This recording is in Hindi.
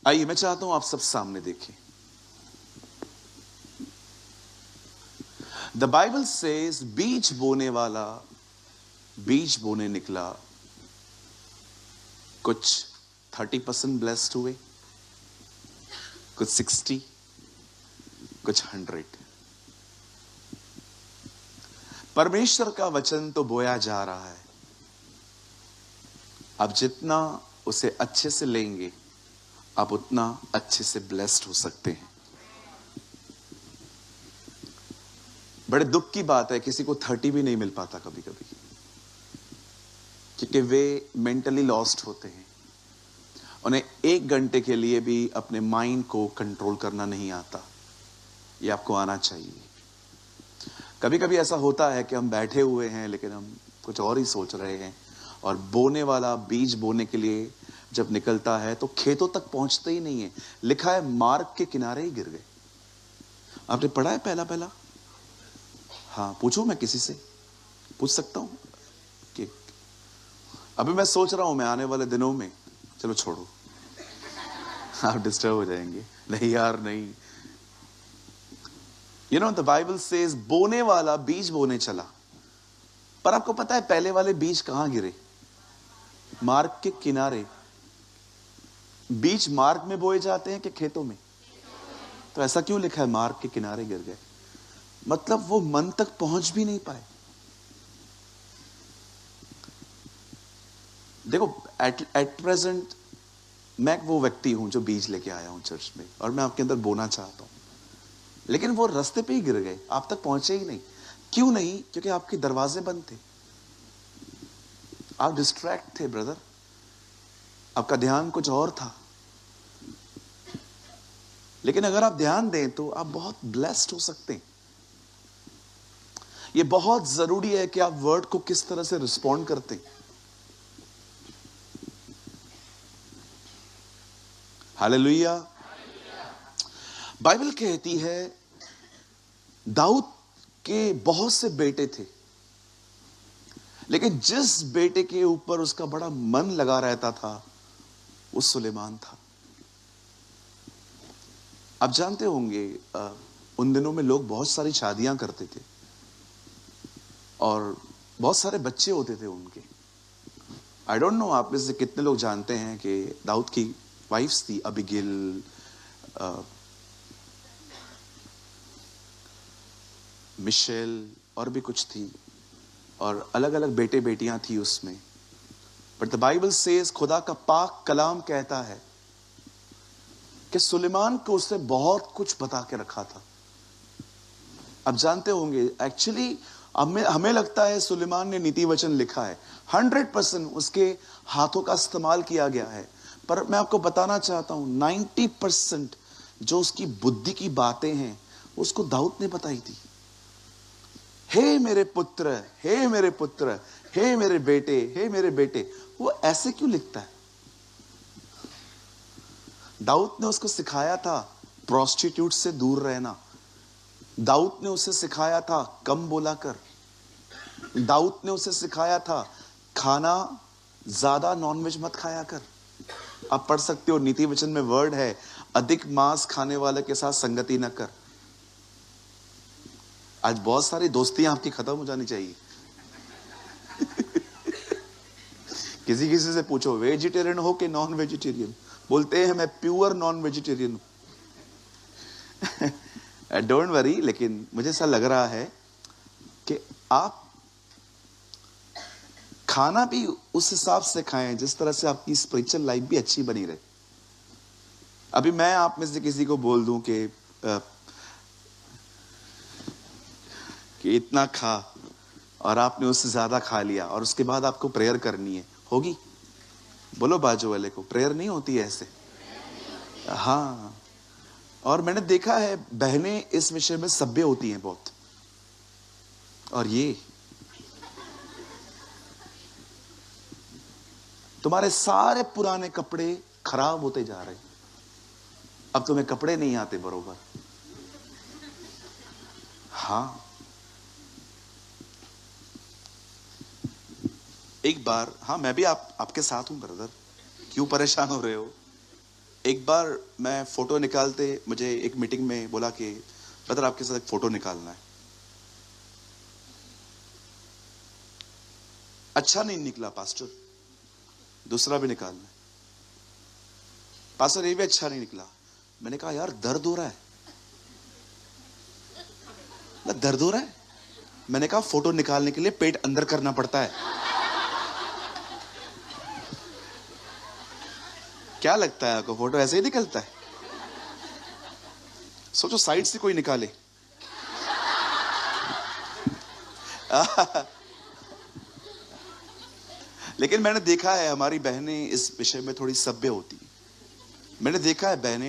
आइए, मैं चाहता हूं आप सब सामने देखें। द बाइबल सेज बीज बोने वाला बीज बोने निकला, कुछ 30% ब्लेस्ड हुए, कुछ 60, कुछ 100। परमेश्वर का वचन तो बोया जा रहा है। आप जितना उसे अच्छे से लेंगे, आप उतना अच्छे से ब्लेस्ड हो सकते हैं। बड़े दुख की बात है, किसी को 30 भी नहीं मिल पाता कभी कभी, क्योंकि वे मेंटली लॉस्ट होते हैं। उन्हें 1 घंटे के लिए भी अपने माइंड को कंट्रोल करना नहीं आता। ये आपको आना चाहिए। कभी कभी ऐसा होता है कि हम बैठे हुए हैं लेकिन हम कुछ और ही सोच रहे हैं, और बोने वाला बीज बोने के लिए जब निकलता है तो खेतों तक पहुंचते ही नहीं है। लिखा है मार्ग के किनारे ही गिर गए। आपने पढ़ा है पहला? हाँ, पूछूं? मैं किसी से पूछ सकता हूं कि अभी मैं सोच रहा हूं मैं आने वाले दिनों में, चलो छोड़ो, आप डिस्टर्ब हो जाएंगे। नहीं यार, नहीं। You know, the Bible says बोने वाला बीज बोने चला, पर आपको पता है पहले वाले बीज कहां गिरे? मार्ग के किनारे। बीज मार्ग में बोए जाते हैं कि खेतों में? तो ऐसा क्यों लिखा है मार्ग के किनारे गिर गए? मतलब वो मन तक पहुंच भी नहीं पाए। देखो, एट प्रेजेंट मैं वो व्यक्ति हूं जो बीज लेके आया हूं चर्च में, और मैं आपके अंदर बोना चाहता हूं, लेकिन वो रास्ते पे ही गिर गए, आप तक पहुंचे ही नहीं। क्यों नहीं? क्योंकि आपके दरवाजे बंद थे, आप डिस्ट्रैक्ट थे ब्रदर, आपका ध्यान कुछ और था। लेकिन अगर आप ध्यान दें तो आप बहुत ब्लेस्ड हो सकते हैं। यह बहुत जरूरी है कि आप वर्ड को किस तरह से रिस्पॉन्ड करते हैं। हालेलुया। बाइबल कहती है दाऊद के बहुत से बेटे थे, लेकिन जिस बेटे के ऊपर उसका बड़ा मन लगा रहता था वो सुलेमान था। आप जानते होंगे उन दिनों में लोग बहुत सारी शादियां करते थे और बहुत सारे बच्चे होते थे उनके। आई डोंट नो आप में से कितने लोग जानते हैं कि दाऊद की वाइफ्स थी, अबीगेल, मिशेल और भी कुछ थी, और अलग अलग बेटे बेटियां थी उसमें। बट द बाइबल सेज, खुदा का पाक कलाम कहता है कि सुलेमान को उसने बहुत कुछ बता के रखा था। अब जानते होंगे एक्चुअली हमें लगता है सुलेमान ने नीति वचन लिखा है, 100% उसके हाथों का इस्तेमाल किया गया है, पर मैं आपको बताना चाहता हूं 90% जो उसकी बुद्धि की बातें हैं उसको दाऊद ने बताई थी। हे मेरे पुत्र, हे मेरे पुत्र, हे मेरे बेटे, हे मेरे बेटे। वो ऐसे क्यों लिखता है? दाऊद ने उसको सिखाया था प्रोस्टिट्यूट से दूर रहना। दाऊद ने उसे सिखाया था कम बोला कर। दाऊद ने उसे सिखाया था खाना ज्यादा नॉनवेज मत खाया कर। आप पढ़ सकते हो, नीति वचन में वर्ड है, अधिक मांस खाने वाले के साथ संगति न कर। आज बहुत सारी दोस्तियां आपकी खत्म हो जानी चाहिए। किसी किसी से पूछो वेजिटेरियन हो कि नॉन वेजिटेरियन, बोलते हैं मैं प्योर नॉन वेजिटेरियन हूं। डोंट वरी, लेकिन मुझे ऐसा लग रहा है कि आप खाना भी उस हिसाब से खाएं जिस तरह से आपकी स्पिरिचुअल लाइफ भी अच्छी बनी रहे। अभी मैं आप में से किसी को बोल दूं कि इतना खा, और आपने उससे ज्यादा खा लिया, और उसके बाद आपको प्रेयर करनी है, होगी? बोलो बाजू वाले को, प्रेयर नहीं होती है ऐसे। हाँ, और मैंने देखा है बहनें इस विषय में सभ्य होती हैं बहुत, और ये तुम्हारे सारे पुराने कपड़े खराब होते जा रहे हैं, अब तुम्हें कपड़े नहीं आते बरोबर। हाँ, एक बार, हाँ मैं भी आपके साथ हूं ब्रदर, क्यों परेशान हो रहे हो? एक बार मैं फोटो निकालते, मुझे एक मीटिंग में बोला कि ब्रदर आपके साथ एक फोटो निकालना है। अच्छा नहीं निकला पास्टर, दूसरा भी निकालना है। पास्टर ये भी अच्छा नहीं निकला। मैंने कहा यार दर्द हो रहा है, दर्द हो रहा है। मैंने कहा फोटो निकालने के लिए पेट अंदर करना पड़ता है। क्या लगता है आपको फोटो ऐसे ही निकलता है? सोचो साइड से कोई निकाले। लेकिन मैंने देखा है हमारी बहनें इस विषय में थोड़ी सभ्य होती हैं। मैंने देखा है बहनें